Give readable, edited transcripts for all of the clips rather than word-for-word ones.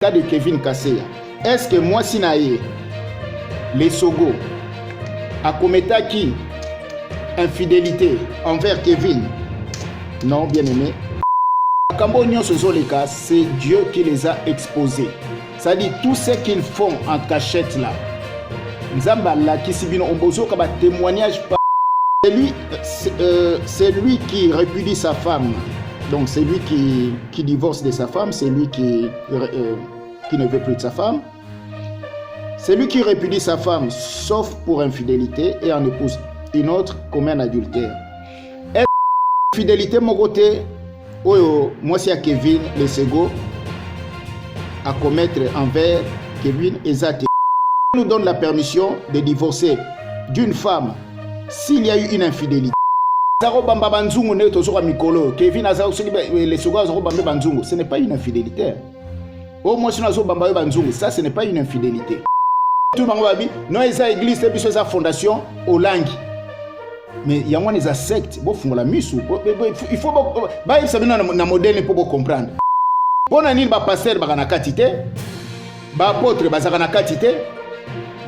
Cas de Kevin Kaseya. Est-ce que moi Sinaye, les Sogo, a commis qui infidélité envers Kevin? Non, bien aimé. C'est Dieu qui les a exposés. C'est-à-dire tout ce qu'ils font en cachette là. Nzambala qui sibino ombozo comme témoignage. C'est lui qui répudie sa femme. Donc c'est lui qui divorce de sa femme, c'est lui qui ne veut plus de sa femme. C'est lui qui répudie sa femme, sauf pour infidélité, et en épouse une autre comme un adultère. Et fidélité, mon côté, moi c'est à Kevin Lesego à commettre envers Kevin Ezate. Il nous donne la permission de divorcer d'une femme s'il y a eu une infidélité. Kevin ce n'est pas une infidélité. Au moins ça ce n'est pas une infidélité. Tout le monde va dire non, il y a église et puis sa fondation au langue. Mais il y a une secte, il faut na modèle pour comprendre. Bon ani ba pasteur ba na katité, ba apôtre ba na katité,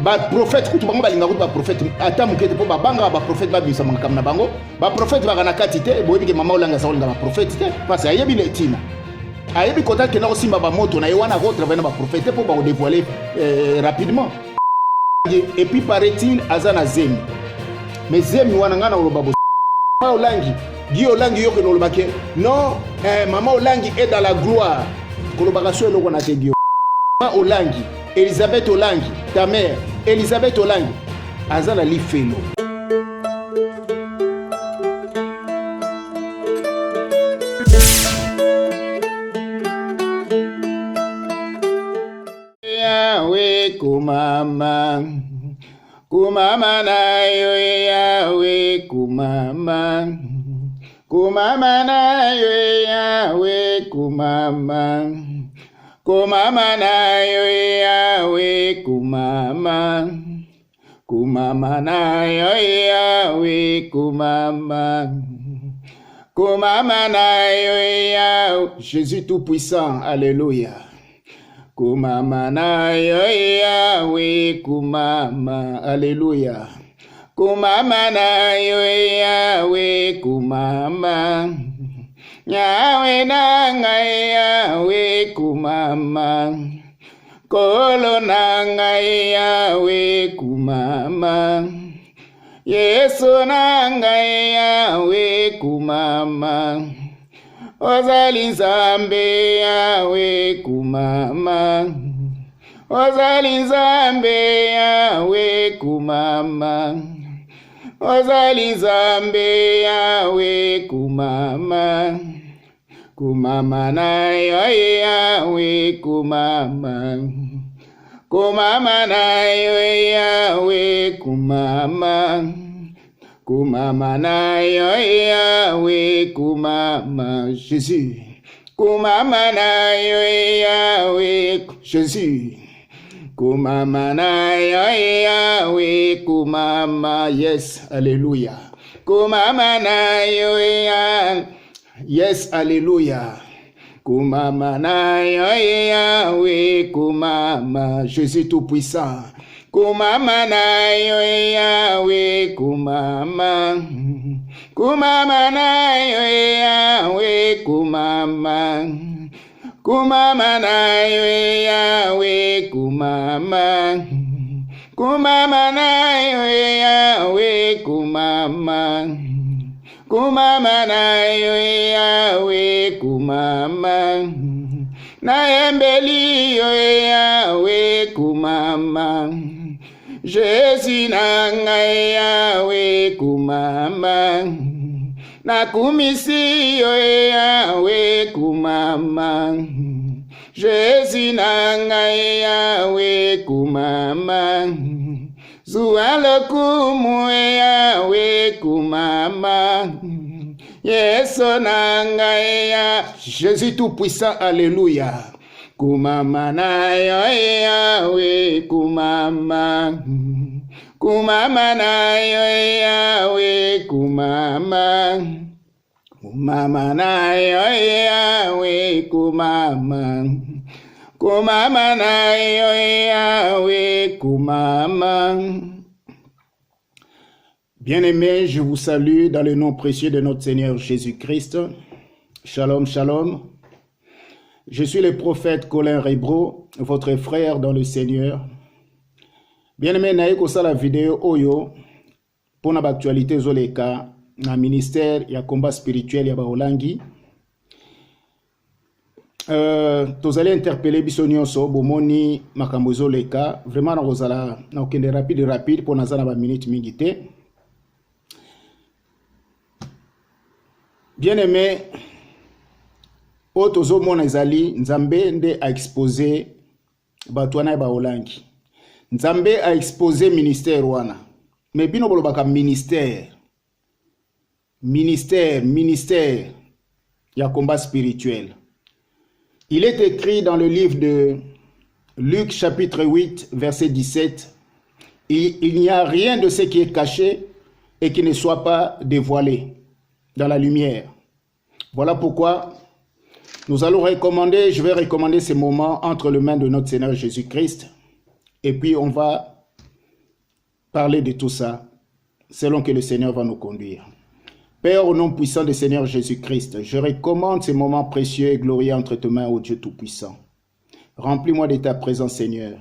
ba prophète kutu bango balinga kutu ba prophète ata mukete po ba banga ba prophète ba bisa mangam na bango, ba prophète ba na katité, boyebi ke mama olanga sa olanga ba prophète te parce ayebi le tina. Ayebi kota ke na osimba ba moto na yewana rotre ba na ba prophète pour ba dévoiler rapidement. Et puis paraît-il azana zemi. Mais zemi wana ngana oloba bo. Mama olangi, Guy Olangi yoke no lobake. Non, maman Olangi est dans la gloire. Kolobakasio eloko na te Guy. Maman Olangi, Elisabeth Olangi, ta mère, Elisabeth Olangi, azana li felo. Yahweh kumama, kumama na yo Yahweh kumama, kumama na yo Yahweh kumama, kumama na yo Yahweh kumama, kumama na yo Yahweh kumama, kumama na yo Yahweh. Jésus tout-puissant, alléluia. Kumama na yo Yahweh kumama, alléluia. Kumama na yo Yahweh kumama, Yahweh na ngai Yahweh kumama, kolo na ngai Yahweh kumama, Yesu na ngai Yahweh kumama, ozali nzambe Yahweh kumama, ozali nzambe Yahweh kumama, ozali nzambe Yahweh kumama, kumama na yo Yahweh kumama, kumama na yo Yahweh kumama, kumama na yo Yahweh kumama, Jésus. Kumama na yo Yahweh, Jésus. Kumama na yo Yahweh kumama, yes, alléluia. Kumama na yo Yahweh, yes, alléluia. Kumama na yo Yahweh kumama, Jésus tout-puissant. Kumama na yo Yahweh kumama, kumama na yo Yahweh kumama, kumama na yo Yahweh kumama, kumama na yo Yahweh kumama, kumama na yo Yahweh kumama, na embeli yo Yahweh kumama, Jésus na ngai Yahweh kumama, na kumisi yo Yahweh kumama, Jésus na ngai Yahweh kumama, zuwa lokumu Yahweh kumama, Yesu na ngai ya Jésus tout-puissant, alléluia. Kumama na yo Yahweh kumama, kumama na yo Yahweh kumama, kumama na yo Yahweh kumama, Kumama na yo Yahweh, kumama. Bien-aimés, je vous salue dans le nom précieux de notre Seigneur Jésus-Christ. Shalom, shalom. Je suis le prophète Colin Rebro, votre frère dans le Seigneur. Bien-aimés, naïe kosa la vidéo oyo pour na actualité zoleka na ministère ya combat spirituel ya baolangi. Tozali interpeller biso nyonso bomoni makambo zoleka vraiment na kozala na okende rapide pour nazana ba minute mingi te. Bien-aimé, otozo mona ezali Nzambe nde a exposé batwana ba olangi. Nzambe a exposé ministère wana. Mais bino bolobaka ministère ya combat spirituel. Il est écrit dans le livre de Luc chapitre 8 verset 17. Il n'y a rien de ce qui est caché et qui ne soit pas dévoilé dans la lumière. Voilà pourquoi nous allons je vais recommander ces moments entre les mains de notre Seigneur Jésus-Christ. Et puis on va parler de tout ça selon que le Seigneur va nous conduire. Père, au nom puissant du Seigneur Jésus-Christ, je recommande ces moments précieux et glorieux entre tes mains, ô Dieu Tout-Puissant. Remplis-moi de ta présence, Seigneur.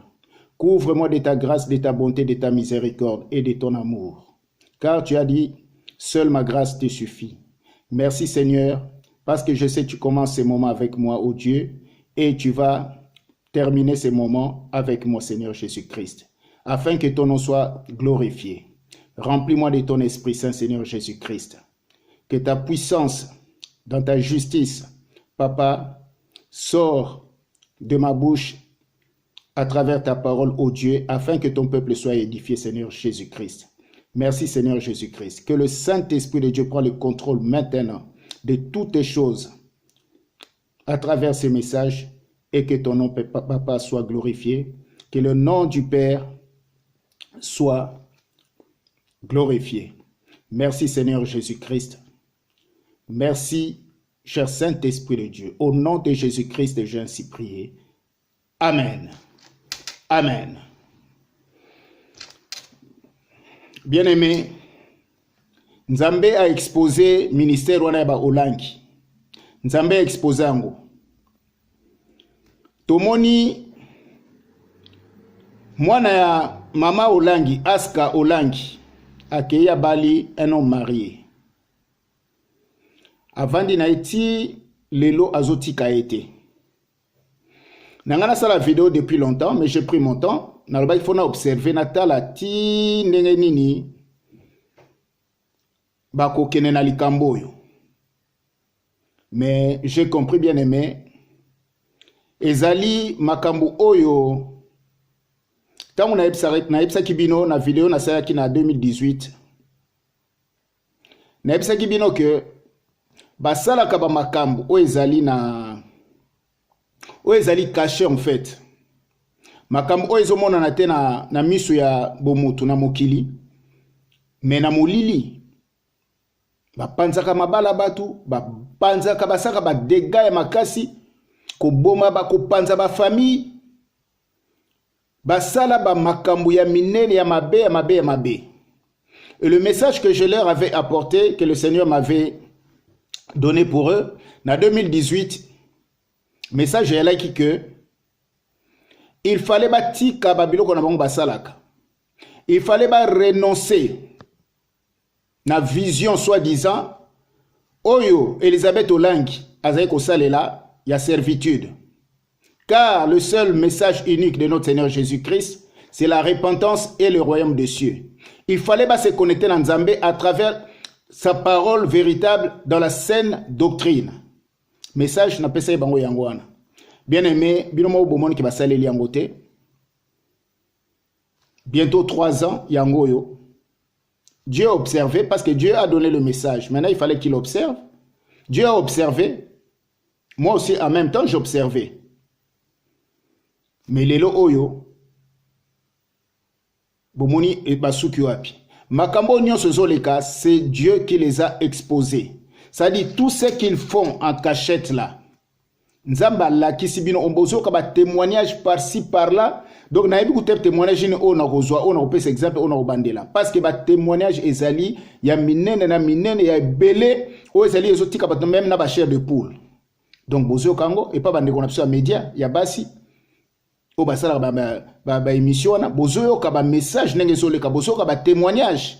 Couvre-moi de ta grâce, de ta bonté, de ta miséricorde et de ton amour. Car tu as dit, seule ma grâce te suffit. Merci, Seigneur, parce que je sais que tu commences ces moments avec moi, ô Dieu, et tu vas terminer ces moments avec moi, Seigneur Jésus-Christ, afin que ton nom soit glorifié. Remplis-moi de ton Esprit Saint, Seigneur Jésus-Christ. Que ta puissance dans ta justice, Papa, sort de ma bouche à travers ta parole, ô Dieu, afin que ton peuple soit édifié, Seigneur Jésus-Christ. Merci, Seigneur Jésus-Christ. Que le Saint-Esprit de Dieu prenne le contrôle maintenant de toutes les choses à travers ces messages et que ton nom, Papa, soit glorifié. Que le nom du Père soit glorifié. Merci, Seigneur Jésus-Christ. Merci, cher Saint-Esprit de Dieu. Au nom de Jésus-Christ, j'ai ainsi prié. Amen. Amen. Bien-aimé, Nzambe a exposé ministère wana ba olangi. Nzambe a exposé ango. Tomoni mwana ya mama olangi, Aska Olangi, akeya bali un homme marié. Avandi na eti lelo azotika ete. Nangana sa la vidéo depuis longtemps, mais j'ai pris mon temps. Naloba il faut na observer natala ti ndenge nini bako kene na likambo yo. Mais j'ai compris, bien aimé, ezali makambo oyo tangu na ebisa kibino na vidéo na sayaki na 2018. Na ebisa kibino ke basala ka ba makambo o ezali caché en fait. Makambo o ezomona na te na misu ya bomutu na mokili. Mais na molili bapanzaka mabala batu, bapanzaka basaka ba dégâts ya makasi, ko boma ba ko panza ba famille. Basala ba makambo ya minene ya mabe. Et le message que je leur avais apporté, que le Seigneur m'avait donné pour eux, en 2018, message est là qui que il fallait batika babilo kona bango basalaka. Il fallait renoncer na vision soi-disant oyo Elisabeth Olangi azali kosalela ya servitude. Car le seul message unique de notre Seigneur Jésus-Christ, c'est la repentance et le royaume des cieux. Il fallait se connecter dans Nzambe à travers sa parole véritable dans la saine doctrine. Message n'a pas essayé bango yangwana. Bien aimé, binomo bomoni ki basaleli yango te. Bientôt 3 ans yangoyo. Dieu a observé parce que Dieu a donné le message. Maintenant, il fallait qu'il observe. Dieu a observé. Moi aussi, en même temps, j'observais. Mais lelo oyo bomoni et basuki wapi. Makambo nyonso zoleka, c'est Dieu qui les a exposés. Ça dit tout ce qu'ils font en cachette là. Nzamba la kisibino ombozo ka ba témoignage par-ci par-là. Donc na yebi kuter témoignage ni on a kozwa on a kopesa exemple on a obandela parce que ba témoignage ezali ya minene na minene ya belé o ezali ezotika ba même na ba chair de poule. Donc bozo kango et pas bande qu'on a sur média ya basi o basala ba émission na bozo yo ka ba message ndenge so le ka bozo ka ba témoignage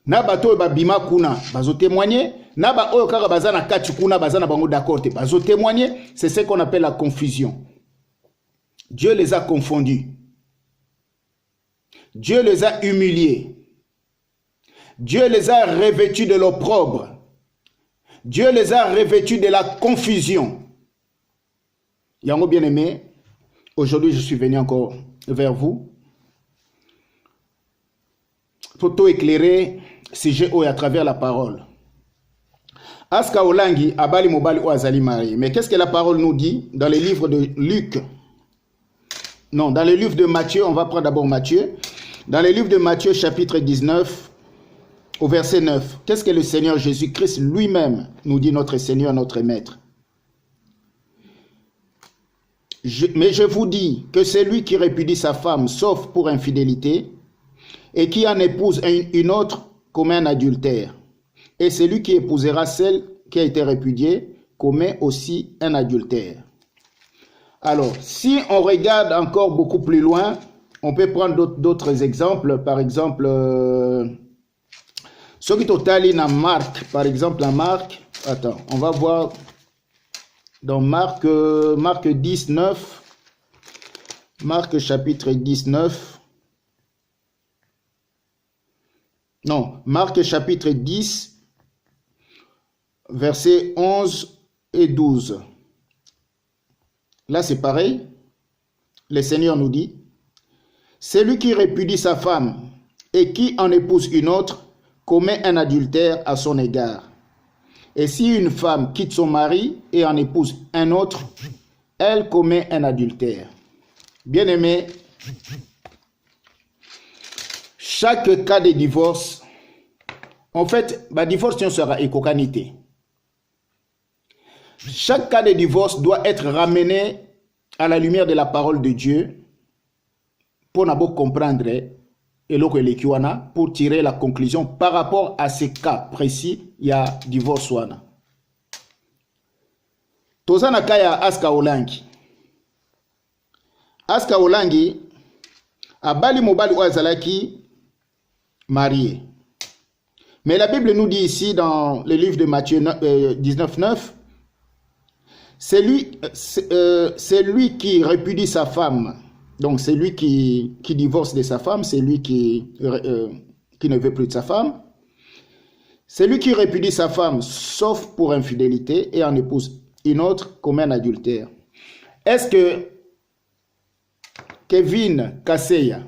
na bato ba bima kuna bazo témoigner na ba oyo kaka bazana kati kuna bazana bango d'accord te bazo témoigner c'est ce qu'on appelle la confusion. Dieu les a confondus. Dieu les a humiliés. Dieu les a revêtus de l'opprobre. Dieu les a revêtus de la confusion. Yango bien-aimé, aujourd'hui je suis venu encore vers vous pour tout éclairer sujet à travers la parole. Aska Olangi abali mobali ou azali marié. Mais qu'est-ce que la parole nous dit dans les livres de Luc? Non, dans le livre de Matthieu, on va prendre d'abord Matthieu. Dans le livre de Matthieu, chapitre 19, au verset 9, qu'est-ce que le Seigneur Jésus-Christ lui-même nous dit, notre Seigneur, notre Maître? Mais je vous dis que celui qui répudie sa femme, sauf pour infidélité, et qui en épouse une autre, commet un adultère. Et celui qui épousera celle qui a été répudiée, commet aussi un adultère. Alors, si on regarde encore beaucoup plus loin, on peut prendre d'autres exemples. Par exemple, ce qui total dans Marc, par exemple, dans Marc, attends, on va voir dans Marc 19, Marc chapitre 19, non, Marc chapitre 10, versets 11 et 12. Là, c'est pareil. Le Seigneur nous dit, celui qui répudie sa femme et qui en épouse une autre commet un adultère à son égard. Et si une femme quitte son mari et en épouse un autre, elle commet un adultère. Bien-aimé, chaque cas de divorce, en fait, le divorce sera écocanité. Chaque cas de divorce doit être ramené à la lumière de la parole de Dieu pour nous comprendre et pour tirer la conclusion par rapport à ces cas précis, il y a divorce. Tozana kaya Aska Olangi. Aska Olangi abali mobali oazalaki marié. Mais la Bible nous dit ici dans le livre de Matthieu 19:9, c'est lui qui répudie sa femme, donc c'est lui qui divorce de sa femme, c'est lui qui ne veut plus de sa femme. C'est lui qui répudie sa femme, sauf pour infidélité, et en épouse une autre comme un adultère. Est-ce que Kevin Kaseya,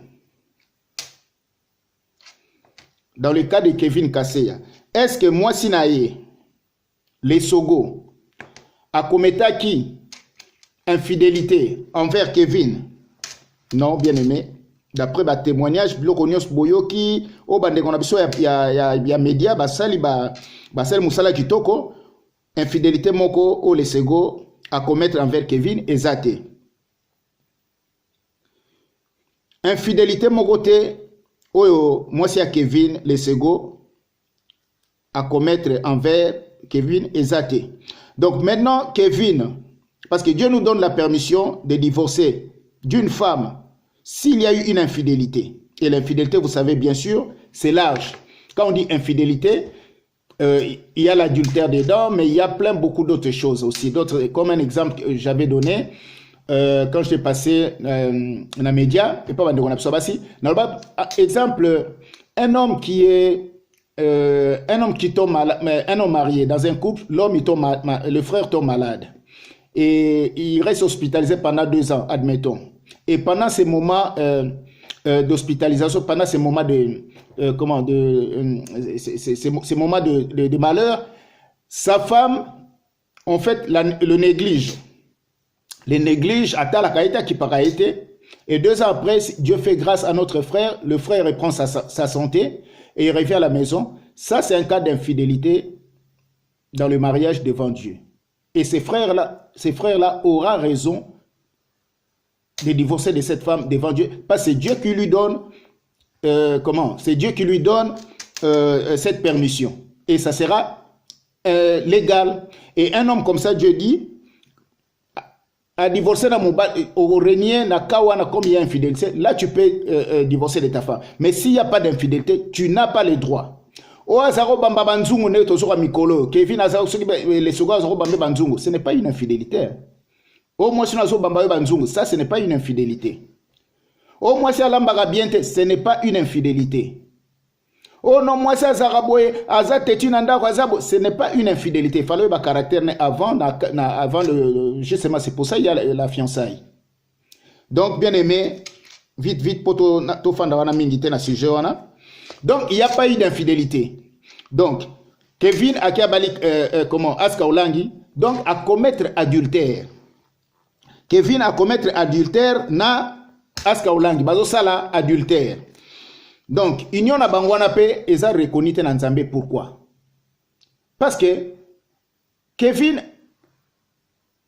dans le cas de Kevin Kaseya, est-ce que moi Sinaye, les Sogo, a commetté qui infidélité envers Kevin? Non, bien aimé. D'après le témoignage, Blokonios Boyoki, au bande qu'on a besoin, il y a média, basali musala kitoko, infidélité moko au lesego à commettre envers Kevin ezate. Infidélité moko te oyo moi c'est à Kevin lesego à commettre envers Kevin ezate. Donc maintenant, Kevin, parce que Dieu nous donne la permission de divorcer d'une femme s'il y a eu une infidélité. Et l'infidélité, vous savez bien sûr, c'est large. Quand on dit infidélité, il y a l'adultère dedans, mais il y a beaucoup d'autres choses aussi. Comme un exemple que j'avais donné, quand j'étais passé dans les médias, et pas dans exemple, un homme qui tombe malade, un homme marié dans un couple, l'homme le frère tombe malade et il reste hospitalisé pendant 2 ans, admettons. Et pendant ces moments d'hospitalisation, pendant ces moments ces moments de malheur, sa femme, en fait, le néglige. Le néglige à la qualité qui paraît été. Et 2 ans après, Dieu fait grâce à notre frère. Le frère reprend sa santé et il revient à la maison. Ça, c'est un cas d'infidélité dans le mariage devant Dieu. Et ces frères-là aura raison de divorcer de cette femme devant Dieu. Parce que c'est Dieu qui lui donne, c'est Dieu qui lui donne cette permission. Et ça sera légal. Et un homme comme ça, Dieu dit, à divorcer au régner, comme il y a infidélité, là tu peux divorcer de ta femme. Mais s'il n'y a pas d'infidélité, tu n'as pas les droits. Ce n'est pas une infidélité. Ça, ce n'est pas une infidélité. Ce n'est pas une infidélité. Oh non, moi ça ce n'est pas une infidélité. Il fallait un caractère avant justement, c'est pour ça qu'il y a la fiançaille. Donc, bien aimé, vite, pour donc, il n'y a pas eu d'infidélité. Donc, Kevin Aska Olangi, donc, à commettre adultère. Kevin a commettre adultère na Aska Olangi, bazosala adultère. Donc, union na bangwana pe eza reconnu te na Nzambe. Pourquoi? Parce que Kevin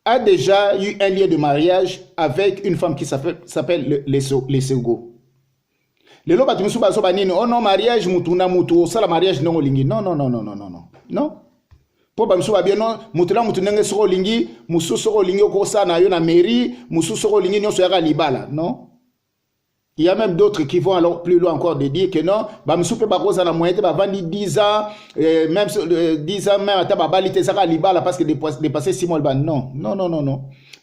a déjà eu un lien de mariage avec une femme qui s'appelle les Sego. Le loba tumusu baso banini, oh non, mariage mutuna mutu, ça la mariage non lingi. Non. Non. Pour bamsu ba bien non, mutuna mutunenge soro lingi, musu soro lingi ko sa na yo na mairie, musu soro lingi nyo so ya libala. Non. Il y a même d'autres qui vont alors plus loin encore de dire que non, bamsu pe ba koza na moyenne ba vandi 10 ans, même 10 ans même ata ba balite saka libala parce que dépasser 6 mois ban. Non.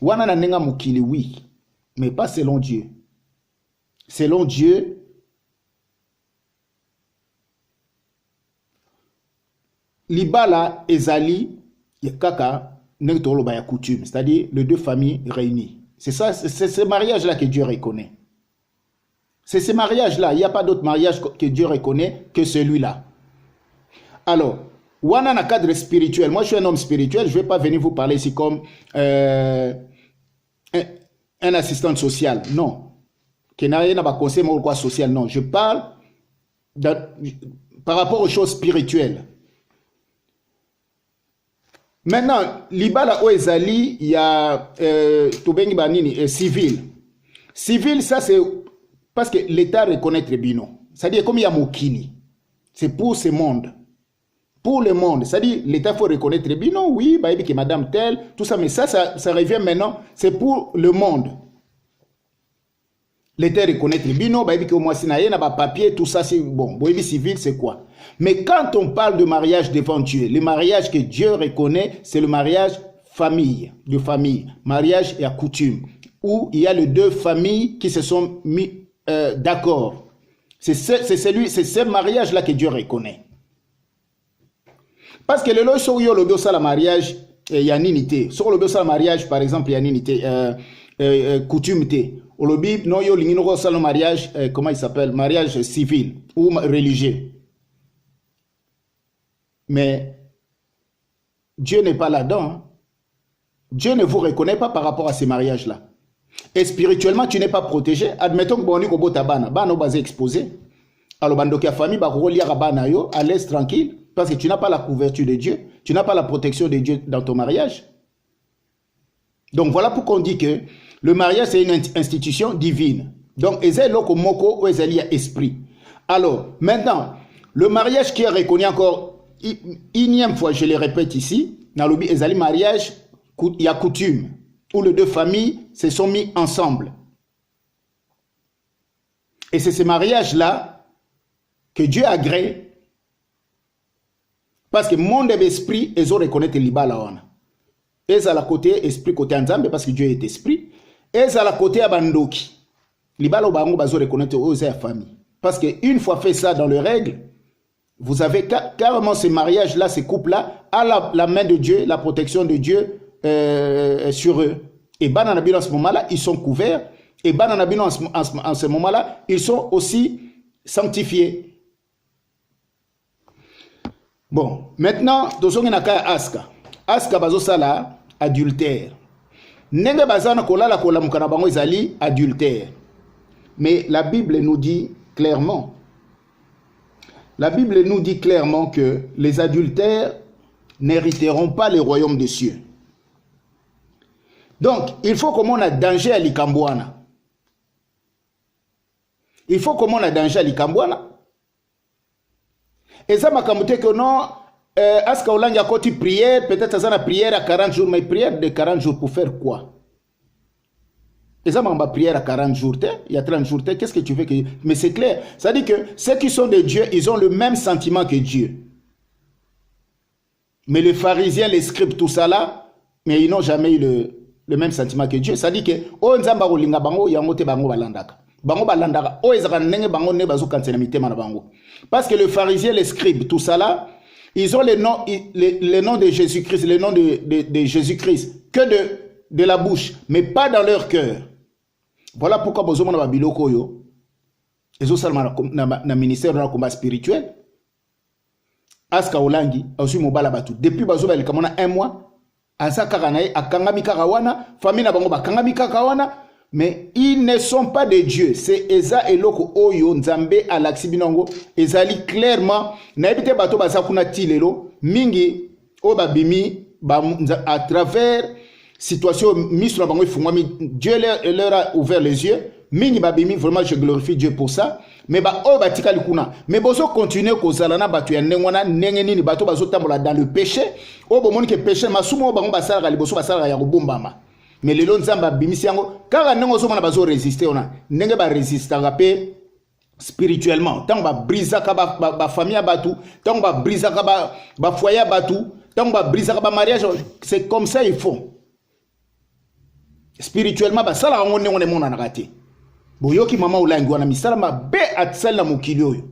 Wana na nenga mukili oui, mais pas selon Dieu. Selon Dieu, libala ezali kaka nengtolo ba ya coutume, c'est-à-dire les deux familles réunies. C'est ça, c'est ce mariage là que Dieu reconnaît. C'est ce mariage là, il n'y a pas d'autre mariage que Dieu reconnaît que celui-là. Alors, wana na cadre spirituel, moi je suis un homme spirituel, je ne vais pas venir vous parler ici comme un assistant social, non. Qui n'a rien à conseiller ou quoi social, non. Je parle par rapport aux choses spirituelles. Maintenant, libala oezali, il y a Toubengi Banini, civil. Civil, ça c'est parce que l'État reconnaît très bien. C'est-à-dire comme il y a Mokili. C'est pour ce monde. Pour le monde. C'est-à-dire l'État faut reconnaître très bien. Oui, bah, que madame telle, tout ça. Mais ça revient maintenant. C'est pour le monde. L'État reconnaît très bien. Bah, que moi, si n'a pas papier, tout ça, c'est bon. Bon, civil, c'est quoi? Mais quand on parle de mariage devant Dieu, le mariage que Dieu reconnaît, c'est le mariage de famille, mariage et à coutume, où il y a les deux familles qui se sont mis d'accord. C'est ce mariage-là que Dieu reconnaît. Parce que le loy sur yo lobio ça la mariage il y a une unité. Sur le lobio ça la mariage par exemple il y a une unité coutume té. Au lobby non yo lingino ça le mariage comment il s'appelle, mariage civil ou religieux. Mais Dieu n'est pas là-dedans. Hein. Dieu ne vous reconnaît pas par rapport à ces mariages-là. Et spirituellement, tu n'es pas protégé. Admettons que Boni Kobota Bana, Bana basé exposé. Alors, Bandokia famille, à l'aise tranquille, parce que tu n'as pas la couverture de Dieu, tu n'as pas la protection de Dieu dans ton mariage. Donc, voilà pourquoi on dit que le mariage, c'est une institution divine. Donc, Ezé Loko Moko ou Ezeli a esprit. Alors, maintenant, le mariage qui est reconnu encore, énième fois, je le répète ici, dans le Ezali mariage, il y a coutume, où les deux familles se sont mis ensemble. Et c'est ce mariage-là que Dieu agrée. Parce que mon esprit, ils ont reconnu que l'Iba là. Ils à la côté esprit, côté Nzambe, parce que Dieu est esprit. Ils à la côté Abandoki. L'Iba là, ils ont reconnu que la famille. Parce qu'une fois fait ça dans les règles, vous avez carrément ce mariage-là, ce couple-là, à la main de Dieu, la protection de Dieu sur eux. Et Bananabino en ce moment-là, ils sont couverts. Et Bananabino en ce moment-là, ils sont aussi sanctifiés. Bon, maintenant, Tozongi Naka Aska. Aska bazosala adultère. Nenge bazana kolala kolamukana bango ezali adultère. Mais la Bible nous dit clairement, que les adultères n'hériteront pas le royaume des cieux. Donc, il faut comme on a danger à l'Ikambouana. Il faut comme on a danger à l'Ikambouana. Et ça m'a camoté que non, Aska Olangi a côté prière, peut-être ça na prière à 40 jours, mais prière de 40 jours pour faire quoi? Et ça m'a prière à 40 jours, il y a 30 jours, qu'est-ce que tu veux que... Mais c'est clair, ça dit que ceux qui sont de Dieu, ils ont le même sentiment que Dieu. Mais les pharisiens, les scribes, tout ça là, mais ils n'ont jamais eu le même sentiment que Dieu. Ça dit que, oh nzamba olinga bango, yangote bango balandaka. Bango balandaka, oh ezaka nenge bango ne bazo kansenamite mana bango. Parce que les pharisiens, les scribes, tout ça là, ils ont les noms de Jésus-Christ, les noms de Jésus-Christ, que de la bouche, mais pas dans leur cœur. Voilà pourquoi besoin de biloko yo. Et ça na ministère de combat spirituel. Aska Olangi, aussi mobala batu. Depuis bazo ba likamona 1 mois, asa karanae akangami karawana, famille na bango ba kangami karawana, mais ils ne sont pas de Dieu. C'est Eza eloko oyo nzambe alaksi binongo, ezali clairement na ebite bato ba sakuna tilelo mingi o babimi ba à travers situation mise sur la bango fungwami. Dieu leur a ouvert les yeux. Mingi babimi, vraiment je glorifie Dieu pour ça. Mais ba o batika likuna. Mais bozo continuer kozala na batu ya nengwana nengeni ni bato bazo tambola dans le péché. O bomoni ke péché masumo bango basala liboso basala ya kobumbama. Mais lelo nzamba bimisi yango kaka nengo so mona bazo résister ona. Nenge ba résister ngapé spirituellement. Tant ba brisa ka ba famille batu, tant ba brisa ka ba foyer batu, tant ba brisa ka ba mariage, c'est comme ça il faut. Spirituellement ba sala ngo nengo ne mona na raté. Boyoki mama Olangi wana misala mabe atsala na mokili oyo.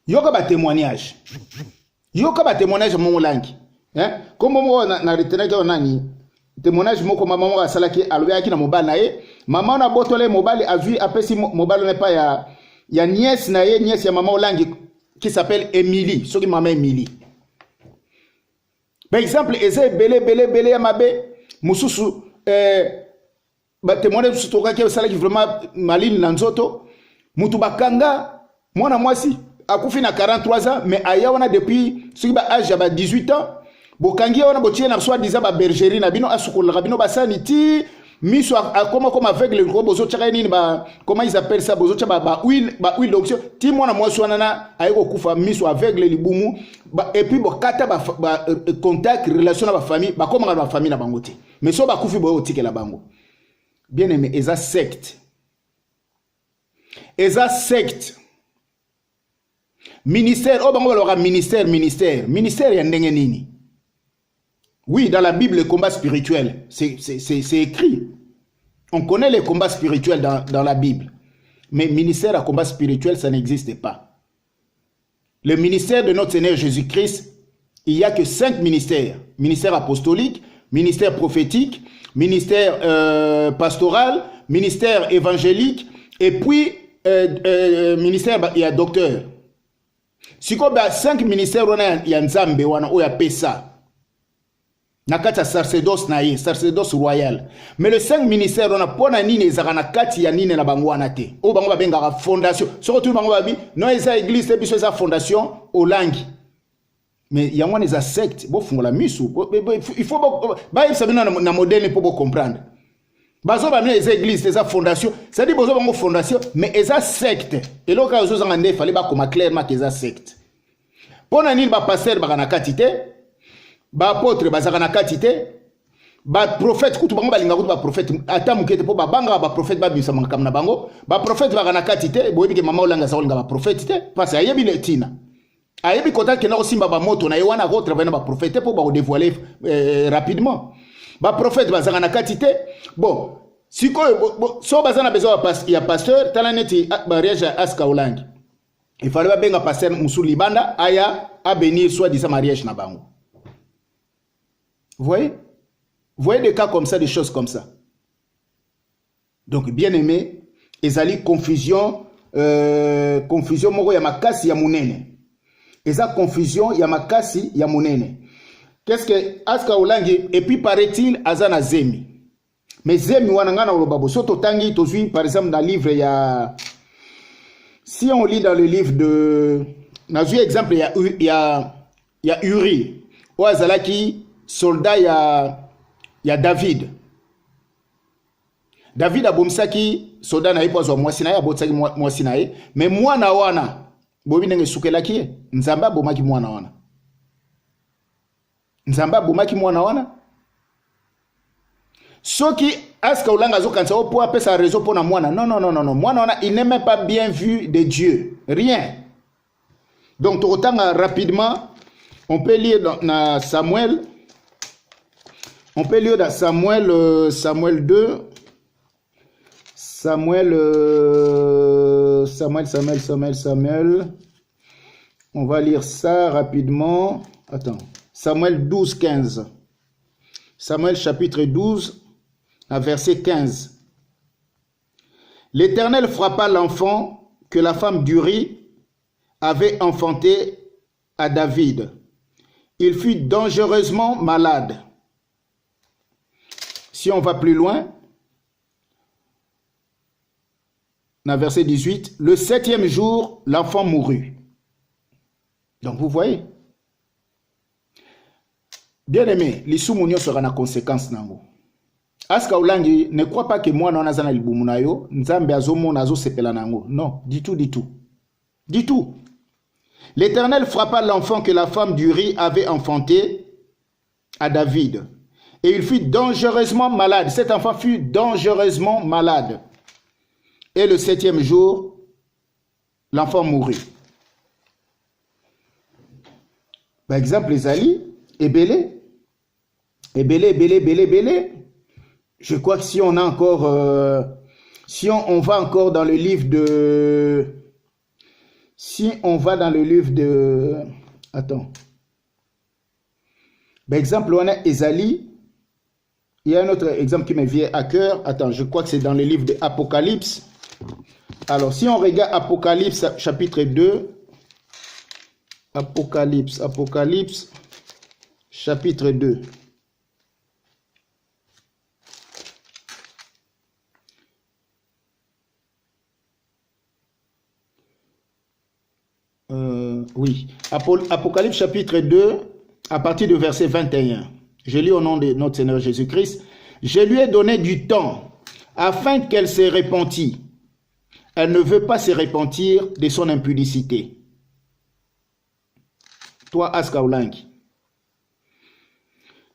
Yoka ba témoignage. Yoka ba témoignage mama Olangi. Hein? Comme moi na retenir que nani témoignage moko mama mo asalaki alobaki na mobali na ye. Mama na botole mobali a vu apesi mobali na pas ya nièce na ye, nièce ya mama Olangi qui s'appelle Emily, soki mama Emily. Par exemple, eze belé ya mabe mususu ba témoigner sur toka ke sala ki vraiment maline na nzoto mutu bakanga mwana mwasi akufi na 43 ans mais aya wana depuis soki ba âge ya ba 18 ans bokangi wana botie na soi disant ba bergerie na bino asukola bino basani ti miso akoma comme aveugle ko bozo tchaka nini ba comment ils appellent ça bozo tchaba ba huile d'onction ti mwana mwasi wana na ayiko kufa miso aveugle libumu et puis bokata ba contact relation na ba famille ba koma na ba famille na bango te mais so ba kufi boyo tikela bango. Bien aimé, eza secte. Eza secte. Ministère, oh bango balora ministère. Ministère ya ndenge nini? Oui, dans la Bible, le combat spirituel, c'est écrit. On connaît les combats spirituels dans la Bible. Mais ministère à combat spirituel, ça n'existe pas. Le ministère de notre Seigneur Jésus-Christ, il n'y a que 5 ministères. Ministère apostolique, ministère prophétique, ministère pastoral, ministère évangélique, et puis ministère il y a docteur. Si il y a 5 ministères, il y a Nzambe, il y a Pessa. Nakata sacerdoce naye, sacerdoce royal. Mais le 5 ministères, on a pona nini ezaka kati ya nini na bango wana te. O bango babengaka fondation. Surtout bango babi, non eza église te biso eza fondation Olangi. Mais il y a une secte, il faut na modèle pour comprendre. Bazo ba les églises, les fondations, ça dit bazo bango fondation, mais eza secte. Et là quand vous en fallait ba comme clairement que eza secte. Pona nini ba pasteur ba na katité, ba apôtre ba na katité, ba prophète kutu bango balinga kutu ba prophète ata mukete po ba banga ba prophète ba bisa makam na bango, ba prophète ba na katité, boyebi ke mama Olanga sa olinga ba prophète te, parce que ayebi le tina. Ayebi kota ke na osimba ba moto na yewana ko travailler na ba prophète pour ba dévoiler rapidement. Ba prophète bazanga na katité. Bon, si ko so bazana besoin ya pasteur talaneti mariage Aska Olangi. Il fallait ba benga pasteur Musu Libanda aya à bénir soit disant mariage na bango. Vous voyez des cas comme ça, des choses comme ça. Donc bien aimé, ezali confusion moko ya makasi ya munene. Eza confusion ya makasi ya munene. Qu'est-ce que Aska Olangi et puis paraît-il azana zemi. Mais zemi wananga na olobabo soto tangi tozui par exemple dans le livre si on lit dans le livre de nazu exemple il y a Uri ou azalaki soldat ya David. David abomsaki soda na ye po azwa mwasi na ye abotisaki mwasi na ye mais mwana wana bobi ndenge esukelaki ye nzambe abomaki mwana wana nzambe abomaki mwana wana soki aska olanga azokanisa o po apesa raison mpona mwana non mwana wana il n'est même pas bien vu de Dieu rien. Donc tokotanga rapidement on peut lire dans Samuel. On peut lire dans Samuel, Samuel 2, Samuel. On va lire ça rapidement. Attends. Samuel 12, 15. Samuel chapitre 12, à verset 15. L'Éternel frappa l'enfant que la femme d'Uri avait enfanté à David. Il fut dangereusement malade. Si on va plus loin, dans verset 18, le 7e jour, l'enfant mourut. Donc vous voyez. Bien aimé, l'issoumounio sera la conséquence nango. Aska Oulangi ne croit pas que moi non azana libumunayo, nzambe azomo nazo sepela nango. Non, du tout, du tout. Du tout. L'Éternel frappa l'enfant que la femme d'Uri avait enfanté à David. Et il fut dangereusement malade. Cet enfant fut dangereusement malade. Et le 7e jour, l'enfant mourut. Par exemple, Esalie, Ebélé. Je crois que si on a encore... si on va encore dans le livre de... Si on va dans le livre de... Attends. Par exemple, on a Esalie. Il y a un autre exemple qui me vient à cœur. Attends, je crois que c'est dans le livre de Apocalypse. Alors, si on regarde Apocalypse chapitre 2. Apocalypse chapitre 2. Oui. Apocalypse chapitre 2, à partir du verset 21. Je lis au nom de notre Seigneur Jésus-Christ. Je lui ai donné du temps afin qu'elle se repentît. Elle ne veut pas se repentir de son impudicité. Toi, Aska Oulangi.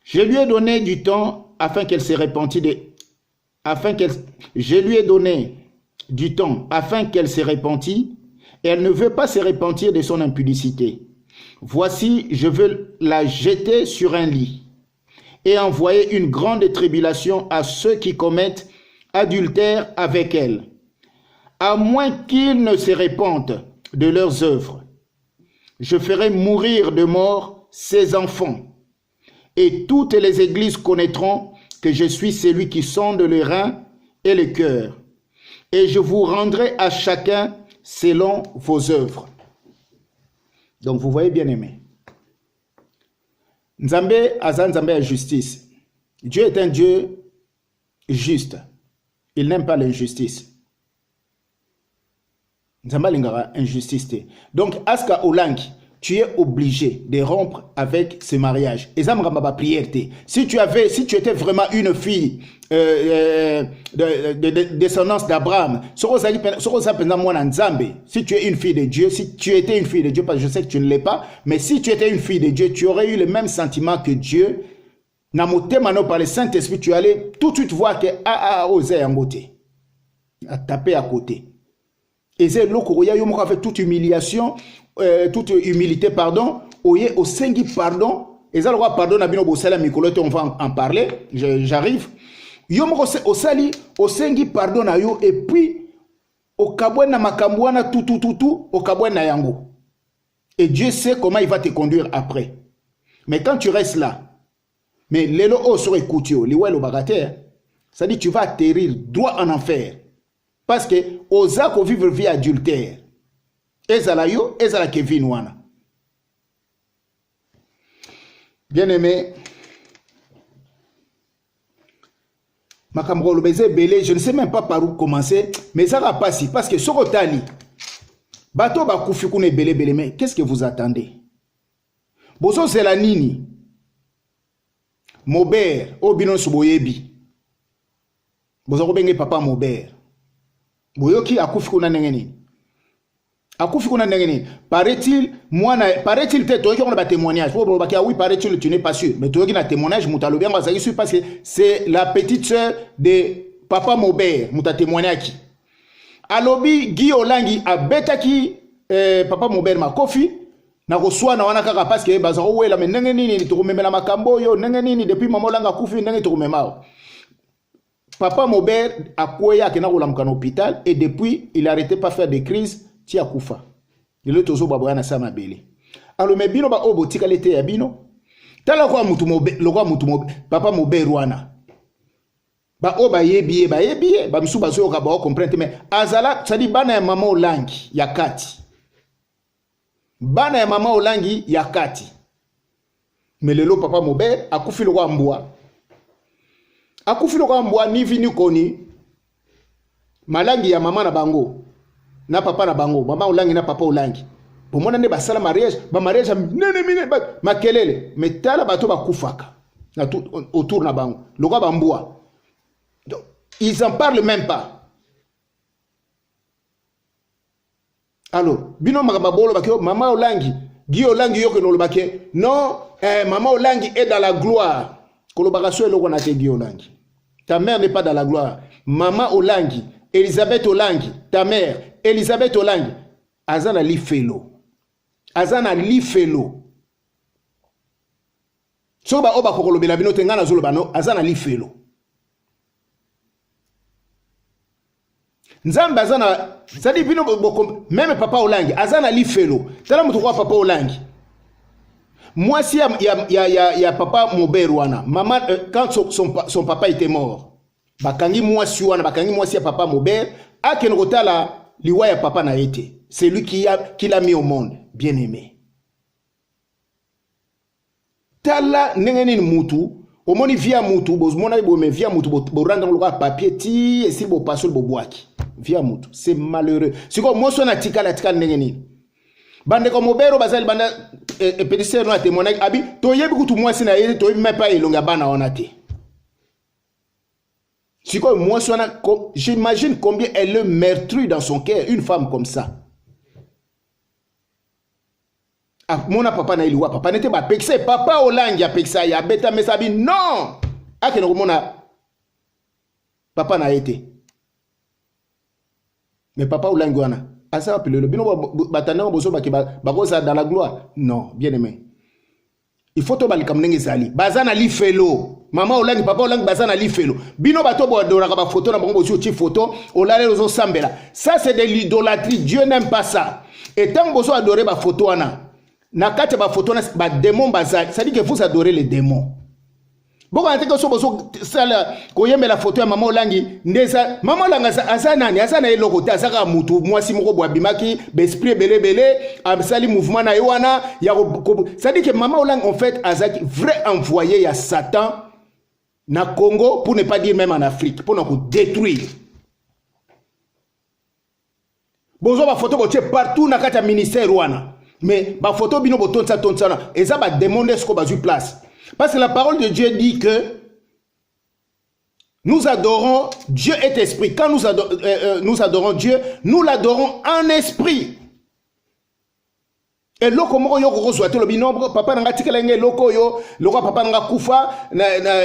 Je lui ai donné du temps afin qu'elle se repentît Je lui ai donné du temps afin qu'elle se repentît. Et elle ne veut pas se repentir de son impudicité. Voici, je veux la jeter sur un lit et envoyer une grande tribulation à ceux qui commettent adultère avec elle, à moins qu'ils ne se repentent de leurs œuvres. Je ferai mourir de mort ses enfants, et toutes les églises connaîtront que je suis celui qui sonde les reins et le cœur, et je vous rendrai à chacun selon vos œuvres. Donc vous voyez, bien aimé. Nzambe azan Nzambe a justice. Dieu est un Dieu juste. Il n'aime pas l'injustice. Nzambe lingara injustice. Donc Aska Oulangi, tu es obligé de rompre avec ce mariage. Et ça me prière. Si tu étais vraiment une fille de descendance d'Abraham, si tu es une fille de Dieu, si tu étais une fille de Dieu, parce que je sais que tu ne l'es pas, mais si tu étais une fille de Dieu, tu aurais eu le même sentiment que Dieu. Par le Saint-Esprit, tu allais tout de suite voir que osé en beauté, à taper à côté. Et c'est là qu'il y a avec toute humiliation, toute humilité, pardon, au sengi pardon, et ça le roi pardon abino bosala mikolote, on va en parler, j'arrive. Yomoko au sali, au sengi pardon na yo, et puis au kabouena makambouana tout, au kabouena yango. Et Dieu sait comment il va te conduire après. Mais quand tu restes là, mais l'élo o sur écoutio, liwa lo bagate, ça dit tu vas atterrir droit en enfer. Parce que osa ko vivre vie adultère. Ezala yo, ezala Kevin wana. Bien aimé, Makamro Lobeze Belé, je ne sais même pas par où commencer, mais ça va passer parce que Sokotali, bato ba kufikune belé belé, mais qu'est-ce que vous attendez? Bozo c'est la nini, Mobert, Obinon Suboyebi, Bozako benge papa Maubert. Boyoki akufi kuna ndenge nini? Akufi kuna ndenge nini? Paraît-il, paraît-il peut-être toyoki on a témoignage. Pour baki oui, paraît-il tu n'es pas sûr. Mais toyoki na témoignage mutalo bien bazaki sûr parce que c'est la petite sœur de papa Maubert muta témoignage. Alobi Guy Olangi abetaki papa Maubert makofi na koswa na wana kaka parce que bazako wela mais ndenge nini tokomemela makambo yo ndenge nini depuis mama Olanga kufi ndenge tokomemao. Papa Maubert a koué à Kena Roulam Kano hôpital et depuis il a arrêté pas faire des crises tia kufa. Il est toujours baboyana sama beli. Alors mais bino ba obo tika lete ya bino. Tala kwa mutu Maubert, lo kwa mutu Maubert, papa Maubert wana. Ba oba yebiye ba misu ba zo ka ba comprendre mais azala ça dit bana ya mama Olangi ya kati. Bana ya mama Olangi ya kati. Mais lelo papa Maubert akufi lo kwa mbwa. Akufi lokwa mbwa ni vini koni malangi ya mama na bango na papa na bango mama Olangi na papa Olangi pomona ne basala mariage ba mariage nene mine makelele metala bato bakufaka na tout autour na bango lokwa ba mbwa ils en parlent même pas. Alors bino makaba bolo bakio mama Olangi Guy Olangi yoko no lobake non mama Olangi est dans la gloire collaboration eloko na te Guy Olangi. Ta mère n'est pas dans la gloire. Maman Olangi, Elisabeth Olangi, ta mère, Elisabeth Olangi, Azana li felo. Azana li felo. Soba oba kokolo bela bino tengana zolo bano, Azana li felo. Nzamba Azana, ça dit bino même papa Olangi, Azana li felo. Tala mutu kwa papa Olangi. Moi, si il y a papa Maubert wana, maman, quand son papa était mort, bakangi moi si wana, bakangi moi si papa Maubert, a kenogota la liwa ya papa na été. C'est lui qui l'a mis au monde, bien aimé. Tala nengeni mutu, au moni via mutu, bozmona bo me via mutu, bo randa ngoloka papier ti et si bo passo bo boaki. Via mutu, c'est malheureux. Si ko mo so na tikala nengeni. Bande comme Maubert bazali banda pédicère no témoignage abi to yebi kutu mwasi na yeli to même pas elonga bana onate. Si quoi moi j'imagine combien elle est meurtrie dans son cœur une femme comme ça. Ah mon papa na iliwa papa n'était pas pexé papa Olangi a pexé ya beta mais sabi non. A que mona papa na été. Mais papa Olangi wana asa appelé le bino batana bozo bakoza dans la gloire non bien aimé il faut to balika mnenge zali bazana li felo mama Olangi papa Olangi bazana li felo bino bato bo adora ba photo na bango bozo ti photo olale ozo sambela ça c'est de l'idolâtrie. Dieu n'aime pas ça et tant bozo adorer ba photo wana na kati ba photo na ba démon bazali ça dit que vous adorez les démons. Boko anteke so boso sala koyembe la photo ya mama Olangi ndeza mama Olanga azanani azana eloko ta azaka mutu mwasi moko bwa bimaki besprit belebele absali mouvement na yowana ya ça dit que mama Olangi en fait azaki vrai envoyé ya Satan na Congo pour ne pas dire même en Afrique pour nous détruire. Bozo ba photo boche partout na kata ministère wana mais ba photo bino botonsa tonsana eza ba demander ce ko bazu place. Parce que la parole de Dieu dit que nous adorons Dieu est esprit. Quand nous adorons Dieu, nous l'adorons en esprit. Et loko moko yo ko soit le binombre papa nga tikela nge loko yo loko papa nga kufa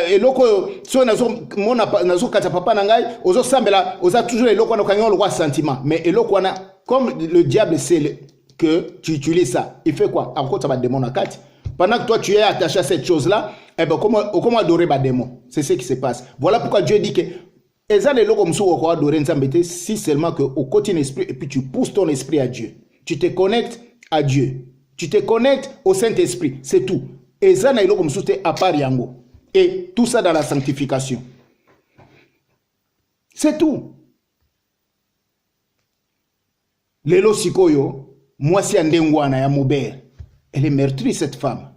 et loko yo so nazo mona nazo kata papa ngai ozo sambela oza toujours le loko na kanyo loko sentiment mais et loko na comme le diable sait que tu utilises ça il fait quoi encore ça va démon akati. Pendant que toi tu es attaché à cette chose-là, eh ben comment adorer ba démon? C'est ce qui se passe. Voilà pourquoi Dieu dit que si seulement que au côté esprit et puis tu pousses ton esprit à Dieu. Tu te connectes à Dieu. Tu te connectes au Saint-Esprit, c'est tout. Et ça na comme à part yango. Et tout ça dans la sanctification. C'est tout. Lelo sikoyo, moi si andengwana ya Maubert. Elle est meurtrie cette femme.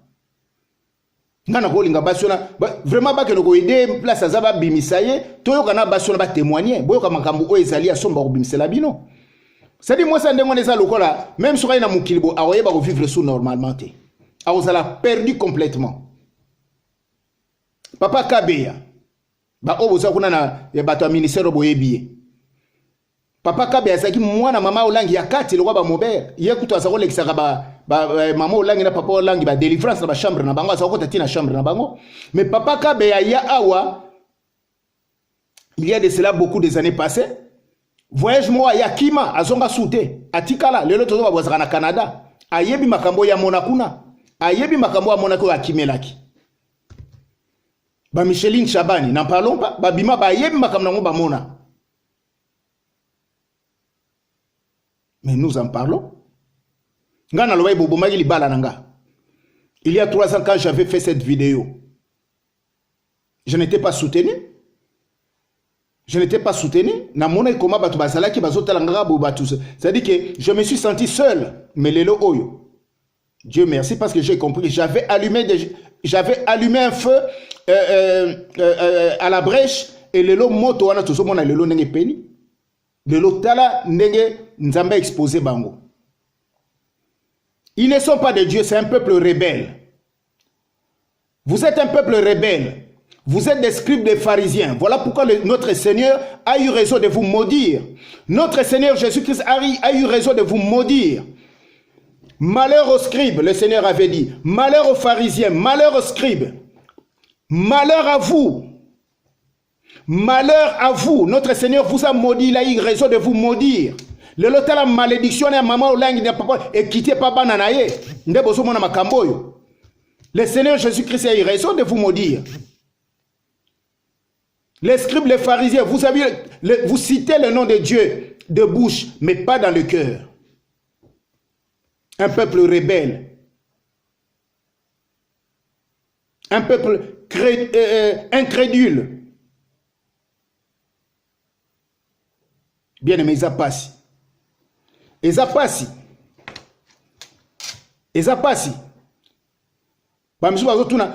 Ngana ko linga basona vraiment ba ke no ko aider place azaba bimisaye toyo kana basona ba témoigner boyo ka makambo o ezali asomba ko bimisela bino. Ça dit moi ça ndengona eza lokola même soka ina mukilibo awoye ba ko vivre sous normalement te. Awozala perdu complètement. Papa Kabeya Ba oboza kuna na bato ministère boyebi. Papa Kabe azaki mwana mama olangi ya kati lokwa ba mobere. Ye kutu azako lekisaka ba mama olangi na papa olangi ba délivrance na ba chambre na bango azako tati na chambre na bango. Mais papa Kabe ya awa il y a de cela beaucoup des années passées. Voyage moi ya kima azonga soute atikala lelo tozo babwazaka na Canada. Ayebi makambo ya monakuna. Ayebi makambo ya monako ya kimelaki. Ba Micheline Chabani n'en parlons pas. Ba bima ba ayebi makambo nango ba mona. Mais nous en parlons. Il y a 3 ans, quand j'avais fait cette vidéo, je n'étais pas soutenu. Je n'étais pas soutenu. C'est-à-dire que je me suis senti seul. Mais lelo oyo. Dieu merci parce que j'ai compris. J'avais allumé un feu à la brèche. Et lelo moto wana tozo mona lelo nenge peni. Lelo tala nenge nzamba exposé bango. Ils ne sont pas de Dieu, c'est un peuple rebelle. Vous êtes un peuple rebelle. Vous êtes des scribes, des pharisiens. Voilà pourquoi notre Seigneur a eu raison de vous maudire. Notre Seigneur Jésus-Christ a eu raison de vous maudire. Malheur aux scribes, le Seigneur avait dit. Malheur aux pharisiens, malheur aux scribes. Malheur à vous. Malheur à vous. Notre Seigneur vous a maudit, il a eu raison de vous maudire. Le lotal la malédiction et maman ou langue papa et quittez pas bananaye. Le Seigneur Jésus-Christ a eu raison de vous maudire. Les scribes, les pharisiens, vous citez le nom de Dieu de bouche, mais pas dans le cœur. Un peuple rebelle. Un peuple incrédule. Bien aimé, Zapassi. Ezapasi.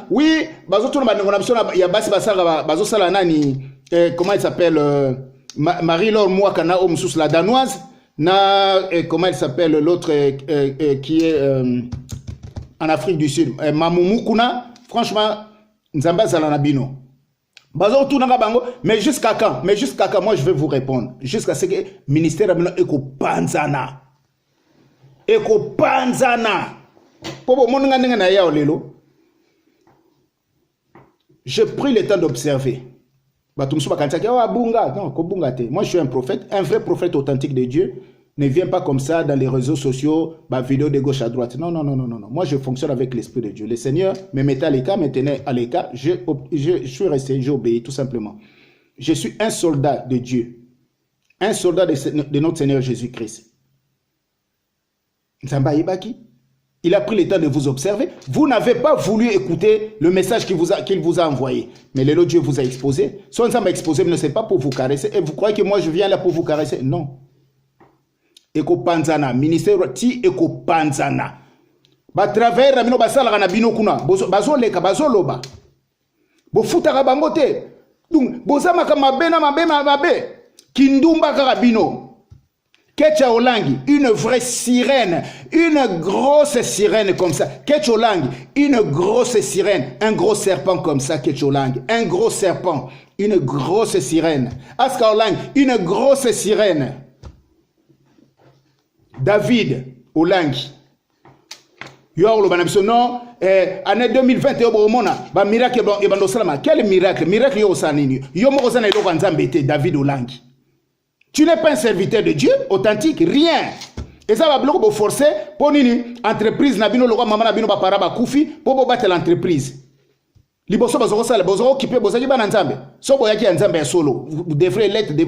Oui, comment il s'appelle Marie-Laure Mouakana, la danoise. Comment il s'appelle l'autre qui est en Afrique du Sud, Mamoumou. Franchement, Nzamba Zalanabino. Mais jusqu'à quand? Moi je vais vous répondre. Jusqu'à ce que le ministère a Eko Panzana. J'ai pris le temps d'observer. Moi je suis un prophète, un vrai prophète authentique de Dieu. Ne viens pas comme ça dans les réseaux sociaux, vidéo de gauche à droite. Non. Moi je fonctionne avec l'Esprit de Dieu. Le Seigneur me mettait à l'écart, me tenait à l'écart. Je suis resté, j'ai obéi tout simplement. Je suis un soldat de Dieu. Un soldat de notre Seigneur Jésus-Christ. Il a pris le temps de vous observer. Vous n'avez pas voulu écouter le message qu'il vous a envoyé. Mais le Dieu vous a exposé. Son m'a exposé, mais ce n'est pas pour vous caresser. Et vous croyez que moi je viens là pour vous caresser? Non. Eko Panzana, ministère ti Eko Panzana. Ba travailler ramino basala na bino kuna. Bazo leka, bazo loba. Bo futaka bangote. Donc, bozama kama mabe. Kindumba karabino. Ketcha Olangi, une vraie sirène, une grosse sirène comme ça. Ketcha Olangi, une grosse sirène, un gros serpent comme ça, Ketcha Olangi, un gros serpent, une grosse sirène. Aska Olangi, une grosse sirène. David Olangi. Non, année 2021, miracle, quel miracle? Miracle, David Olangi. Tu n'es pas un serviteur de Dieu authentique, rien. Et ça va bloquer forcer pour une entreprise nabino logo mama nabino ba para ba kufi pour battre l'entreprise. Liboso bazoko sala bazoko occupé bozaki ba nzambe. So boyaki nzambe ya solo. Vous devrez l'être de